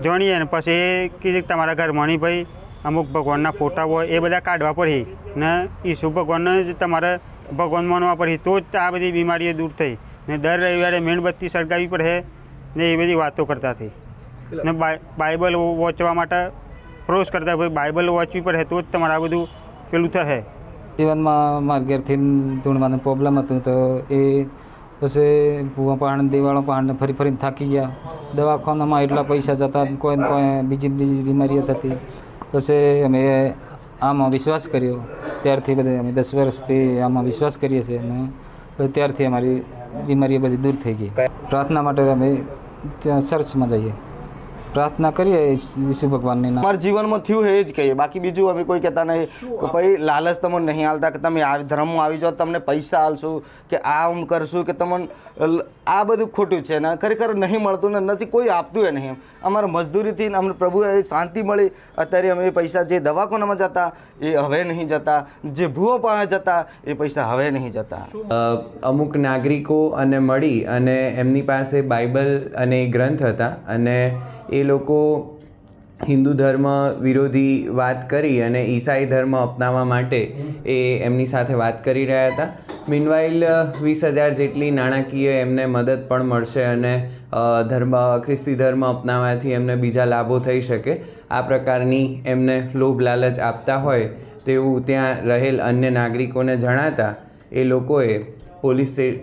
જાણીએ ને પછી એ કીધું કે તમારા ઘરમાં નહીં ભાઈ અમુક ભગવાનના ફોટા હોય એ બધા કાઢવા પડે ને ઈસુ ભગવાનને જ તમારે ભગવાન માનવા પડે તો જ આ બધી બીમારીઓ દૂર થઈ ને દર રવિવારે મીણબત્તી સળગાવવી પડે ને એ બધી વાતો કરતા થઈ ને બાઇબલ વાંચવા માટે પ્રોસ કરતા ભાઈ બાઇબલ વાંચવી પડે તો જ તમારે આ બધું પેલું થશે। જીવનમાં મારા ઘેરથી ધૂણવાનું પ્રોબ્લેમ હતું તો એ પછી ભૂવા પહાડ દિવાળો પહાડને ફરી ફરીને થાકી ગયા। દવાખાનામાં એટલા પૈસા જતા કોઈને કોઈ બીજી બીમારીઓ થતી પછી અમે આમાં વિશ્વાસ કર્યો ત્યારથી બધે અમે 10 વર્ષથી આમાં વિશ્વાસ કરીએ છીએ અને ત્યારથી અમારી બીમારીઓ બધી દૂર થઈ ગઈ। પ્રાર્થના માટે અમે ત્યાં ચર્ચમાં જઈએ प्रार्थना करिए यीशु भगवान ने हमारे जीवन में थयु है ज कहिए बाकी बीजू अभी कोई कहता नहीं कि भाई लालच तमने नहीं आलता कि तमे आ धर्म में आई जाओ तमने पैसा आलशू कि आम करशू कि तमने आ बधु खोटू है ने खरेखर नहीं मळतुं ने नथी कोई आपतुं नहीं। अमर मजदूरी थी अमने प्रभुए शांति मळी अत्यारे अमे पैसा जे दवाखानामां जता ए हवे नहीं जता जे भूवा पासे जता ए पैसा हवे नहीं जता। अमुक नागरिको अने मळी अने एमनी पासे बाइबल अने ग्रंथ हता अने એ લોકો હિન્દુ ધર્મ વિરોધી વાત કરી અને ઈસાઈ ધર્મ અપનાવવા માટે એ એમની સાથે વાત કરી રહ્યા હતા। મીનવાઇલ 20,000 જેટલી નાણાકીય એમને મદદ પણ મળશે અને ખ્રિસ્તી ધર્મ અપનાવવાથી એમને બીજા લાભો થઈ શકે આ પ્રકારની એમને લોભ લાલચ આપતા હોય તેવું ત્યાં રહેલ અન્ય નાગરિકોને જણાતા એ લોકોએ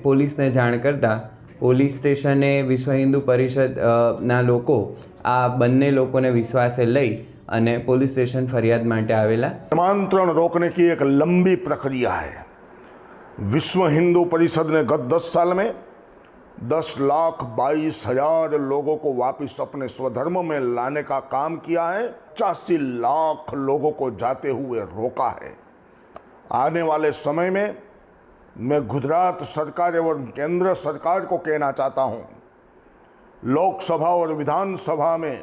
પોલીસને જાણ કરતા પોલીસ સ્ટેશને વિશ્વ હિન્દુ પરિષદના લોકો आ बन्ने लोगों ने विश्वासे लई अने पुलिस स्टेशन फरियाद माटे आवेला। धर्मांतरण रोकने की एक लंबी प्रक्रिया है। विश्व हिंदू परिषद ने गत 10 साल में 10,22,000 लोगों को वापस अपने स्वधर्म में लाने का काम किया है। 85 लाख लोगों को जाते हुए रोका है। आने वाले समय में मैं गुजरात सरकार एवं केंद्र सरकार को कहना चाहता हूँ, लोकसभा और विधानसभा में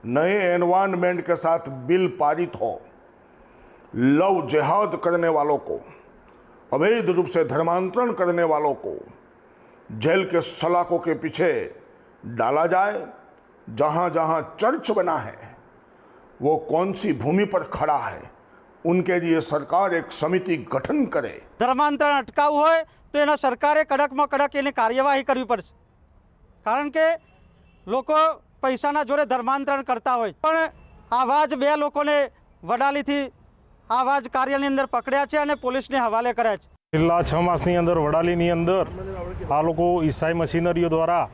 नए एनवायरनमेंट के साथ बिल पारित हो, लव जिहाद करने वालों को, अवैध रूप से धर्मांतरण करने वालों को जेल के सलाखों के पीछे डाला जाए। जहाँ जहाँ चर्च बना है वो कौन सी भूमि पर खड़ा है उनके लिए सरकार एक समिति गठन करे। धर्मांतरण अटकावવું હોય તો એના સરકારે કડકમાં કડક એની કાર્યવાહી કરવી પડશે કારણ કે લોકો પૈસાના જોડે ધર્માંતરણ કરતા હોય પણ આવા જ 2 લોકોને વડાલીથી આવા જ કાર્યની અંદર પકડ્યા છે અને પોલીસને હવાલે કર્યા છે। છેલ્લા 6 માસની અંદર વડાલીની અંદર આ લોકો ઈસાઈ મશીનરીઓ દ્વારા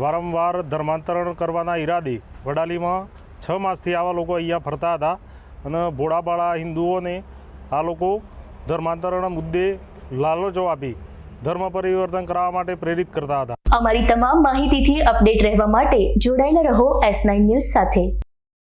વારંવાર ધર્માંતરણ કરવાના ઈરાદે વડાલીમાં 6 માસથી આવા લોકો અહીંયા ફરતા હતા અને ભોળાબાળા હિન્દુઓને આ લોકો ધર્માંતરણ મુદ્દે લાલચો આપી ધર્મ પરિવર્તન કરવા માટે પ્રેરિત કરતા હતા। અમારી તમામ માહિતીથી અપડેટ રહેવા માટે જોડાયેલા રહો S9 ન્યૂઝ સાથે।